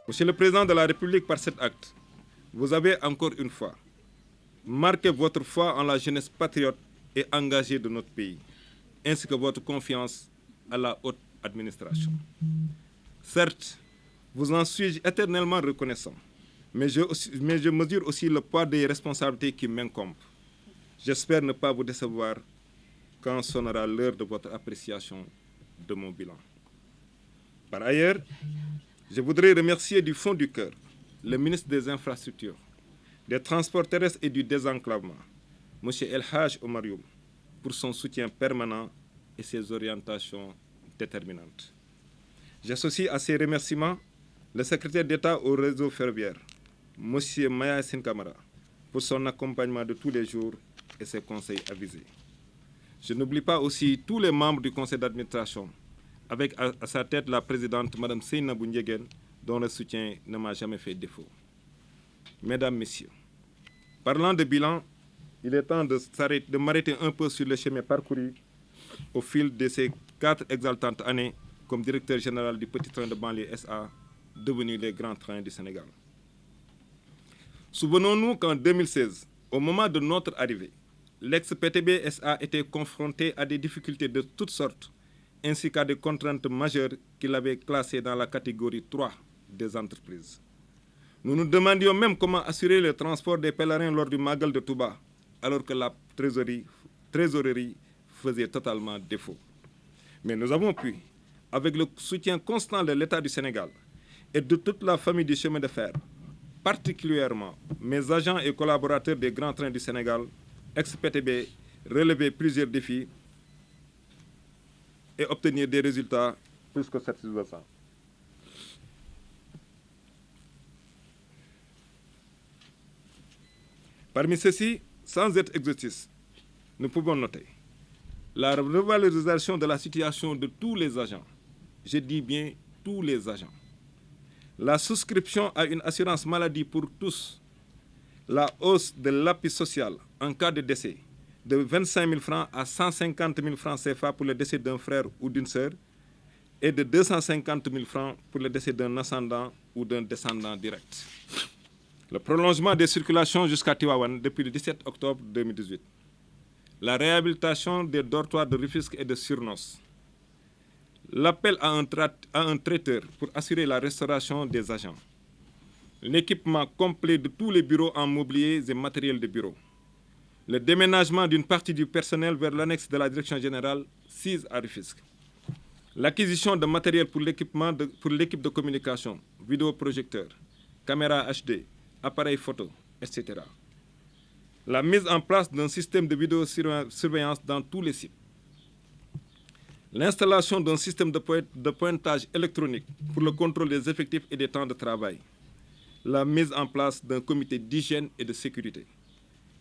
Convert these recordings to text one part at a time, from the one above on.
Monsieur le Président de la République, par cet acte, vous avez encore une fois marqué votre foi en la jeunesse patriote et engagée de notre pays, ainsi que votre confiance à la haute administration. Certes, vous en suis éternellement reconnaissant, mais je mesure aussi le poids des responsabilités qui m'incombent. J'espère ne pas vous décevoir quand sonnera l'heure de votre appréciation de mon bilan. Par ailleurs, je voudrais remercier du fond du cœur le ministre des Infrastructures, des Transports terrestres et du Désenclavement, M. El Hadj Omar Youm, pour son soutien permanent et ses orientations déterminantes. J'associe à ces remerciements le secrétaire d'État au réseau ferroviaire, M. Maya Kamara, pour son accompagnement de tous les jours et ses conseils avisés. Je n'oublie pas aussi tous les membres du conseil d'administration, avec à sa tête la présidente Mme Seynabou Ndiéguène, dont le soutien ne m'a jamais fait défaut. Mesdames, Messieurs, parlant de bilan, il est temps de m'arrêter un peu sur le chemin parcouru au fil de ces 4 exaltantes années comme directeur général du Petit Train de banlieue SA, devenu les grands trains du Sénégal. Souvenons-nous qu'en 2016, au moment de notre arrivée, l'ex-PTB SA était confronté à des difficultés de toutes sortes, ainsi qu'à des contraintes majeures qu'il avait classées dans la catégorie 3 des entreprises. Nous nous demandions même comment assurer le transport des pèlerins lors du Magal de Touba, alors que la trésorerie faisait totalement défaut. Mais nous avons pu, avec le soutien constant de l'État du Sénégal et de toute la famille du chemin de fer, particulièrement mes agents et collaborateurs des grands trains du Sénégal, ex-PTB, relever plusieurs défis et obtenir des résultats plus que satisfaisants. Parmi ceux-ci, sans être exhaustifs, nous pouvons noter la revalorisation de la situation de tous les agents. Je dis bien tous les agents. La souscription à une assurance maladie pour tous. La hausse de l'appui social en cas de décès de 25 000 francs à 150 000 francs CFA pour le décès d'un frère ou d'une sœur et de 250 000 francs pour le décès d'un ascendant ou d'un descendant direct. Le prolongement des circulations jusqu'à Tivaouane depuis le 17 octobre 2018. La réhabilitation des dortoirs de Rufisque et de Surnos. L'appel à un traiteur pour assurer la restauration des agents. L'équipement complet de tous les bureaux en mobilier et matériel de bureau. Le déménagement d'une partie du personnel vers l'annexe de la direction générale 6 à Rufisque. L'acquisition de matériel pour l'équipe de communication, vidéoprojecteurs, caméras HD, appareils photo, etc. La mise en place d'un système de vidéosurveillance dans tous les sites. L'installation d'un système de pointage électronique pour le contrôle des effectifs et des temps de travail. La mise en place d'un comité d'hygiène et de sécurité.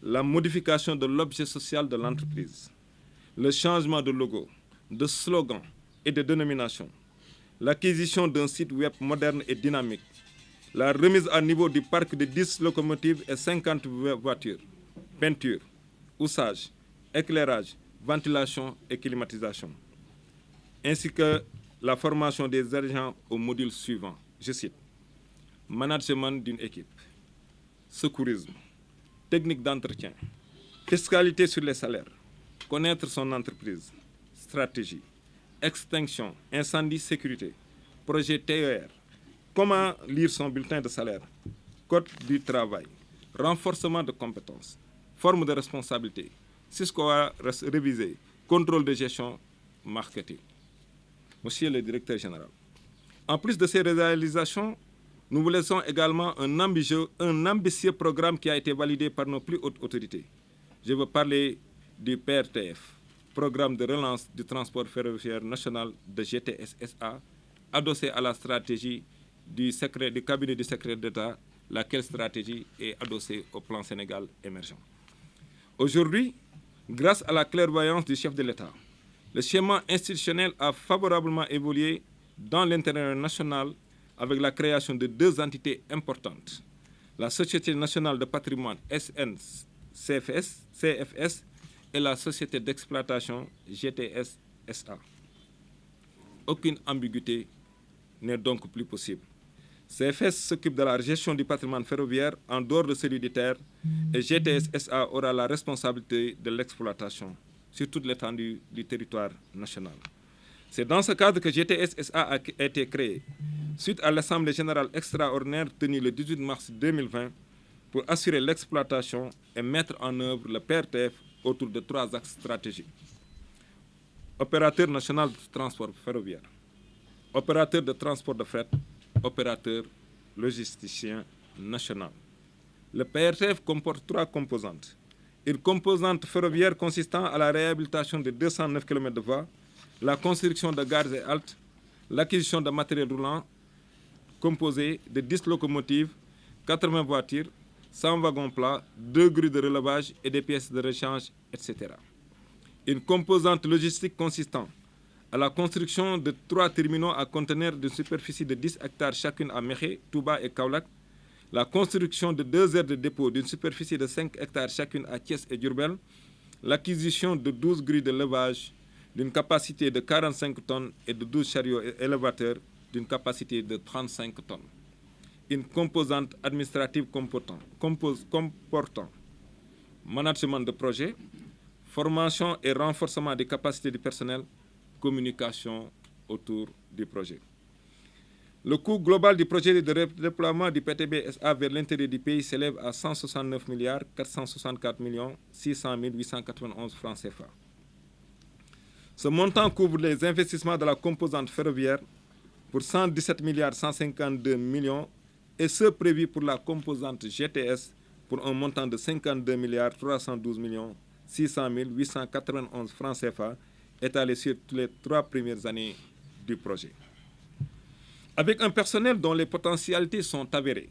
La modification de l'objet social de l'entreprise. Le changement de logo, de slogan et de dénomination. L'acquisition d'un site web moderne et dynamique. La remise à niveau du parc de 10 locomotives et 50 voitures. Peinture, houssage, éclairage, ventilation et climatisation. Ainsi que la formation des agents au module suivant. Je cite, management d'une équipe, secourisme, technique d'entretien, fiscalité sur les salaires, connaître son entreprise, stratégie, extinction, incendie, sécurité, projet TER, comment lire son bulletin de salaire, code du travail, renforcement de compétences, forme de responsabilité, Cisco a révisé, contrôle de gestion, marketing. Monsieur le directeur général, en plus de ces réalisations, nous vous laissons également un ambitieux programme qui a été validé par nos plus hautes autorités. Je veux parler du PRTF, Programme de relance du transport ferroviaire national de GTS-SA, adossé à la stratégie du cabinet du secrétaire d'État, laquelle stratégie est adossée au plan Sénégal émergent. Aujourd'hui, grâce à la clairvoyance du chef de l'État, le schéma institutionnel a favorablement évolué dans l'intérêt national avec la création de 2 entités importantes. La Société nationale de patrimoine SNCFS et la Société d'exploitation GTS-SA. Aucune ambiguïté n'est donc plus possible. CFS s'occupe de la gestion du patrimoine ferroviaire en dehors de celui du terre et GTS SA aura la responsabilité de l'exploitation sur toute l'étendue du territoire national. C'est dans ce cadre que GTS SA a été créé, suite à l'Assemblée générale extraordinaire tenue le 18 mars 2020 pour assurer l'exploitation et mettre en œuvre le PRTF autour de 3 axes stratégiques. Opérateur national de transport ferroviaire, opérateur de transport de fret, opérateur logisticien national. Le PRTF comporte 3 composantes. Une composante ferroviaire consistant à la réhabilitation de 209 km de voies, la construction de gares et haltes, l'acquisition de matériel roulant composé de 10 locomotives, 80 voitures, 100 wagons plats, 2 grues de relevage et des pièces de rechange, etc. Une composante logistique consistant à la construction de 3 terminaux à conteneurs d'une superficie de 10 hectares chacune à Mékhé, Touba et Kaolack, la construction de 2 aires de dépôt d'une superficie de 5 hectares chacune à Thiès et Diourbel, l'acquisition de 12 grues de levage d'une capacité de 45 tonnes et de 12 chariots élévateurs d'une capacité de 35 tonnes. Une composante administrative comportant management de projet, formation et renforcement des capacités du personnel, communication autour du projet. Le coût global du projet de déploiement du PTB SA vers l'intérieur du pays s'élève à 169 464 600 891 francs CFA. Ce montant couvre les investissements de la composante ferroviaire pour 117 152 millions et ceux prévus pour la composante GTS pour un montant de 52 312 600 891 francs CFA étalés sur les 3 premières années du projet. Avec un personnel dont les potentialités sont avérées,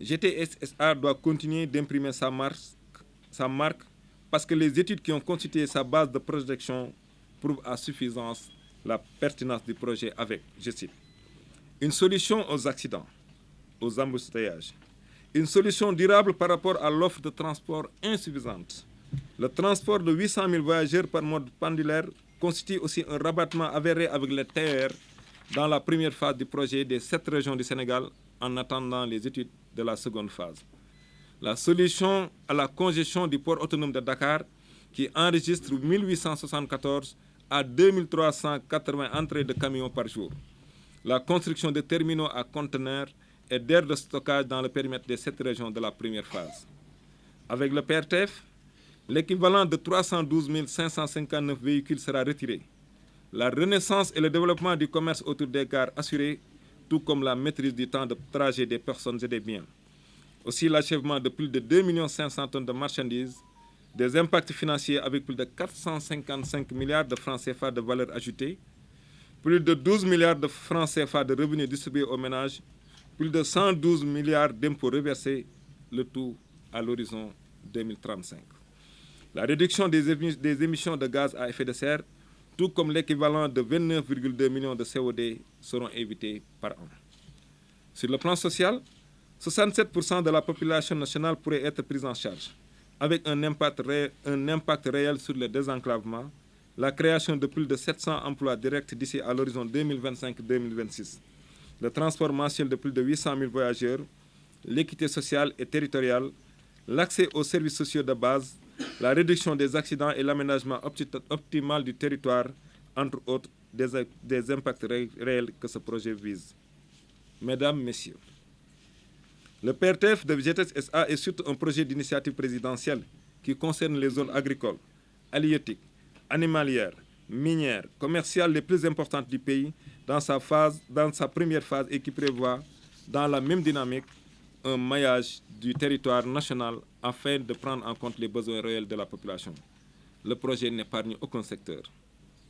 GTS SA doit continuer d'imprimer sa marque parce que les études qui ont constitué sa base de projection prouvent à suffisance la pertinence du projet avec, je cite, une solution aux accidents, aux embouteillages, une solution durable par rapport à l'offre de transport insuffisante. Le transport de 800 000 voyageurs par mode pendulaire constitue aussi un rabattement avéré avec le TER dans la première phase du projet des 7 régions du Sénégal en attendant les études de la seconde phase. La solution à la congestion du port autonome de Dakar qui enregistre 1874 à 2380 entrées de camions par jour. La construction de terminaux à conteneurs et d'aires de stockage dans le périmètre des 7 régions de la première phase. Avec le PRTF, l'équivalent de 312 559 véhicules sera retiré. La renaissance et le développement du commerce autour des gares assurés, tout comme la maîtrise du temps de trajet des personnes et des biens. Aussi l'achèvement de plus de 2 500 000 tonnes de marchandises, des impacts financiers avec plus de 455 milliards de francs CFA de valeur ajoutée, plus de 12 milliards de francs CFA de revenus distribués aux ménages, plus de 112 milliards d'impôts reversés, le tout à l'horizon 2035. La réduction des émissions de gaz à effet de serre, tout comme l'équivalent de 29,2 millions de CO2 seront évités par an. Sur le plan social, 67% de la population nationale pourrait être prise en charge, avec un impact réel sur le désenclavement, la création de plus de 700 emplois directs d'ici à l'horizon 2025-2026, le transport mensuel de plus de 800 000 voyageurs, l'équité sociale et territoriale, l'accès aux services sociaux de base, la réduction des accidents et l'aménagement optimal du territoire, entre autres des impacts réels que ce projet vise. Mesdames, Messieurs, le PRTF de GTS SA est surtout un projet d'initiative présidentielle qui concerne les zones agricoles, halieutiques, animalières, minières, commerciales les plus importantes du pays dans sa première phase et qui prévoit, dans la même dynamique, un maillage du territoire national afin de prendre en compte les besoins réels de la population. Le projet n'épargne aucun secteur,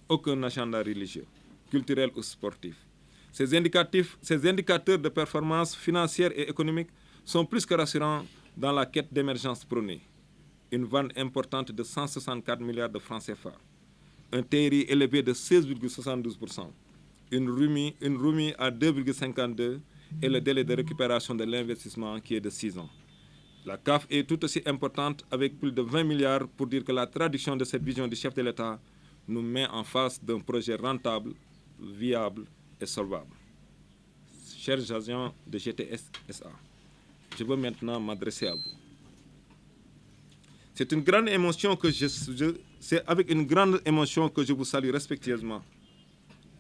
aucun agenda religieux, culturel ou sportif. Ces indicateurs de performance financière et économique sont plus que rassurants dans la quête d'émergence prônée. Une vente importante de 164 milliards de francs CFA, un TRI élevé de 16,72%, une ROUMI à 2,52% et le délai de récupération de l'investissement qui est de 6 ans. La CAF est tout aussi importante avec plus de 20 milliards pour dire que la traduction de cette vision du chef de l'État nous met en face d'un projet rentable, viable et solvable. chers agents de GTS SA, je veux maintenant m'adresser à vous. C'est une grande émotion que c'est avec une grande émotion que je vous salue respectueusement,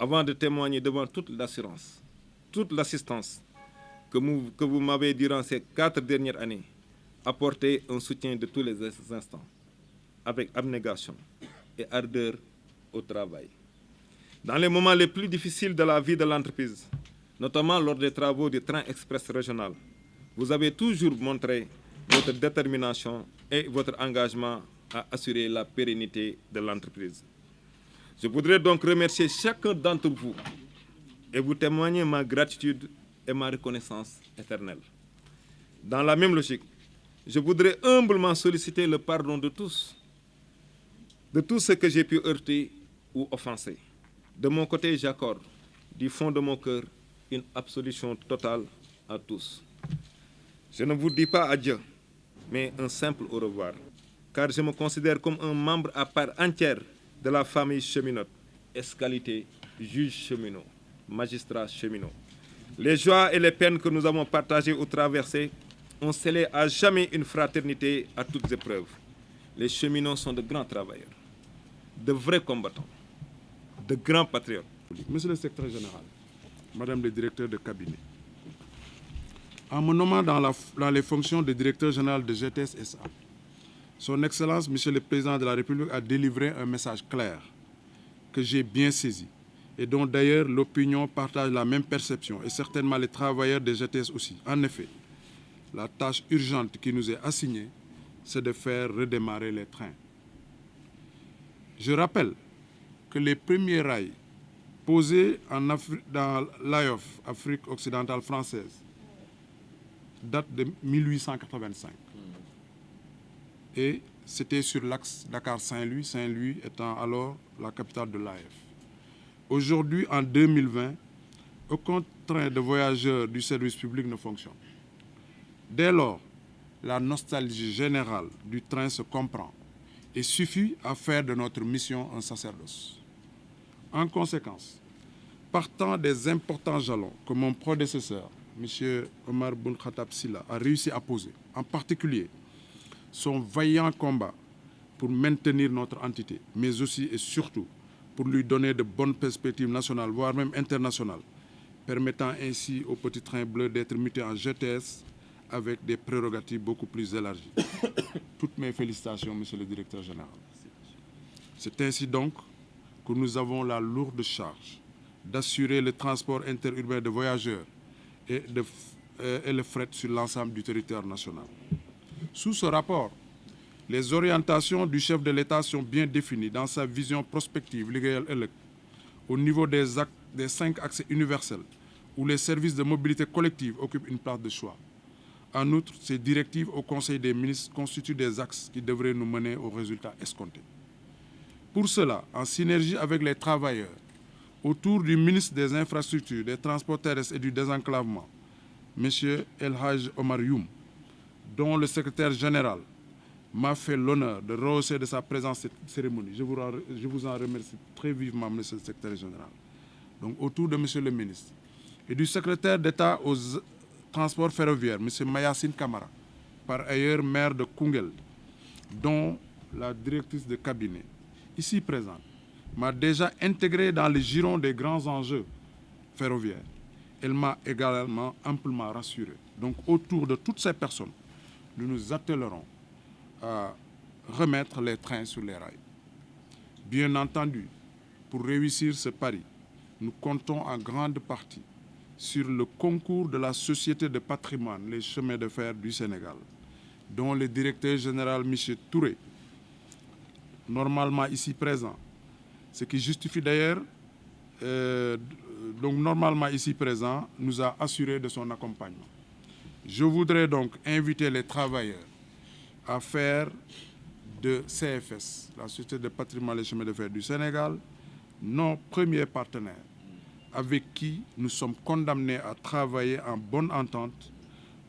avant de témoigner devant toute l'assurance, toute l'assistance que vous m'avez durant ces 4 dernières années apporté un soutien de tous les instants, avec abnégation et ardeur au travail. Dans les moments les plus difficiles de la vie de l'entreprise, notamment lors des travaux du train express régional, vous avez toujours montré votre détermination et votre engagement à assurer la pérennité de l'entreprise. Je voudrais donc remercier chacun d'entre vous et vous témoigner ma gratitude et ma reconnaissance éternelle. Dans la même logique, je voudrais humblement solliciter le pardon de tous ce que j'ai pu heurter ou offenser. De mon côté, j'accorde, du fond de mon cœur, une absolution totale à tous. Je ne vous dis pas adieu, mais un simple au revoir, car je me considère comme un membre à part entière de la famille cheminote, escalité, juge cheminot, magistrat cheminot. Les joies et les peines que nous avons partagées ou traversées ont scellé à jamais une fraternité à toutes épreuves. Les cheminots sont de grands travailleurs, de vrais combattants, de grands patriotes. Monsieur le secrétaire général, Madame le directeur de cabinet, en me nommant dans les fonctions de directeur général de GTS SA, Son Excellence, Monsieur le Président de la République, a délivré un message clair que j'ai bien saisi et dont d'ailleurs l'opinion partage la même perception et certainement les travailleurs de GTS aussi. En effet, la tâche urgente qui nous est assignée, c'est de faire redémarrer les trains. Je rappelle que les premiers rails posés dans l'AOF, Afrique occidentale française, datent de 1885. Et c'était sur l'axe Dakar-Saint-Louis, Saint-Louis étant alors la capitale de l'AF. Aujourd'hui, en 2020, aucun train de voyageurs du service public ne fonctionne. Dès lors, la nostalgie générale du train se comprend et suffit à faire de notre mission un sacerdoce. En conséquence, partant des importants jalons que mon prédécesseur, M. Omar Boun Khattab Sylla, a réussi à poser, en particulier son vaillant combat pour maintenir notre entité, mais aussi et surtout pour lui donner de bonnes perspectives nationales, voire même internationales, permettant ainsi au petit train bleu d'être muté en GTS avec des prérogatives beaucoup plus élargies. Toutes mes félicitations, Monsieur le Directeur général. C'est ainsi donc que nous avons la lourde charge d'assurer le transport interurbain de voyageurs et le fret sur l'ensemble du territoire national. Sous ce rapport, les orientations du chef de l'État sont bien définies dans sa vision prospective au niveau des 5 axes universels où les services de mobilité collective occupent une place de choix. En outre, ces directives au Conseil des ministres constituent des axes qui devraient nous mener aux résultats escomptés. Pour cela, en synergie avec les travailleurs, autour du ministre des Infrastructures, des Transports terrestres et du désenclavement, M. El Haj Omar Youm, dont le secrétaire général m'a fait l'honneur de rehausser de sa présence cette cérémonie. Je vous en remercie très vivement, Monsieur le secrétaire général. Donc, autour de Monsieur le ministre et du secrétaire d'État aux transports ferroviaires, M. Mayassine Kamara, par ailleurs maire de Koungheul, dont la directrice de cabinet, ici présente, m'a déjà intégré dans le giron des grands enjeux ferroviaires. Elle m'a également amplement rassuré. Donc, autour de toutes ces personnes, nous nous attellerons à remettre les trains sur les rails. Bien entendu, pour réussir ce pari, nous comptons en grande partie sur le concours de la Société de patrimoine, les chemins de fer du Sénégal, dont le directeur général M. Touré, normalement ici présent, ce qui justifie d'ailleurs, normalement ici présent, nous a assuré de son accompagnement. Je voudrais donc inviter les travailleurs à faire de CFS, la Société de patrimoine et chemins de fer du Sénégal, nos premiers partenaires avec qui nous sommes condamnés à travailler en bonne entente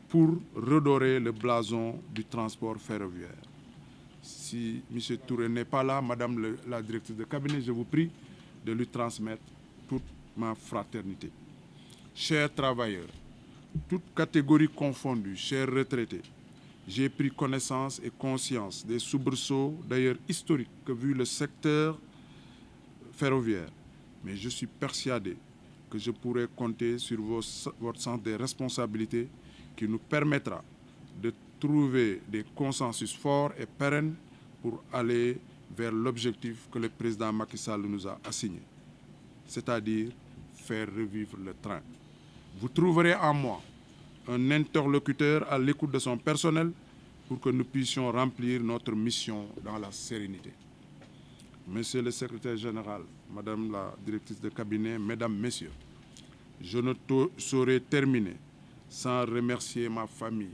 pour redorer le blason du transport ferroviaire. Si M. Touré n'est pas là, Madame la directrice de cabinet, je vous prie de lui transmettre toute ma fraternité. chers travailleurs, toutes catégories confondues, chers retraités, j'ai pris connaissance et conscience des soubresauts, d'ailleurs historiques, que vit le secteur ferroviaire. Mais je suis persuadé que je pourrai compter sur votre sens des responsabilités qui nous permettra de trouver des consensus forts et pérennes pour aller vers l'objectif que le président Macky Sall nous a assigné, c'est-à-dire faire revivre le train. Vous trouverez en moi un interlocuteur à l'écoute de son personnel pour que nous puissions remplir notre mission dans la sérénité. Monsieur le secrétaire général, Madame la directrice de cabinet, Mesdames, Messieurs, je ne saurais terminer sans remercier ma famille,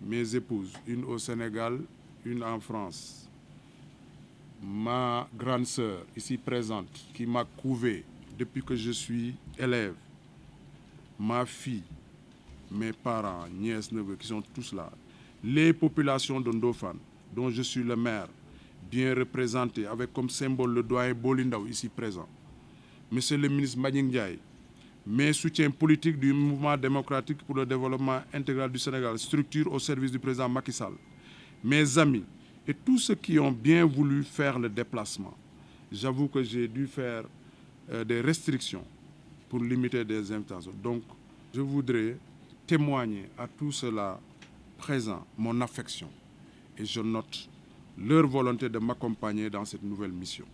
mes épouses, une au Sénégal, une en France, ma grande sœur ici présente qui m'a couvé depuis que je suis élève, ma fille, mes parents, nièces, neveux qui sont tous là, les populations de Ndofane dont je suis le maire, bien représenté avec comme symbole le doyen Bolindaw ici présent, Monsieur le ministre Mbagnick Ndiaye, mes soutiens politiques du mouvement démocratique pour le développement intégral du Sénégal, structure au service du président Macky Sall, mes amis et tous ceux qui ont bien voulu faire le déplacement. J'avoue que j'ai dû faire des restrictions pour limiter des invitations. Donc, je voudrais témoigner à tous ceux-là présents mon affection et je note leur volonté de m'accompagner dans cette nouvelle mission.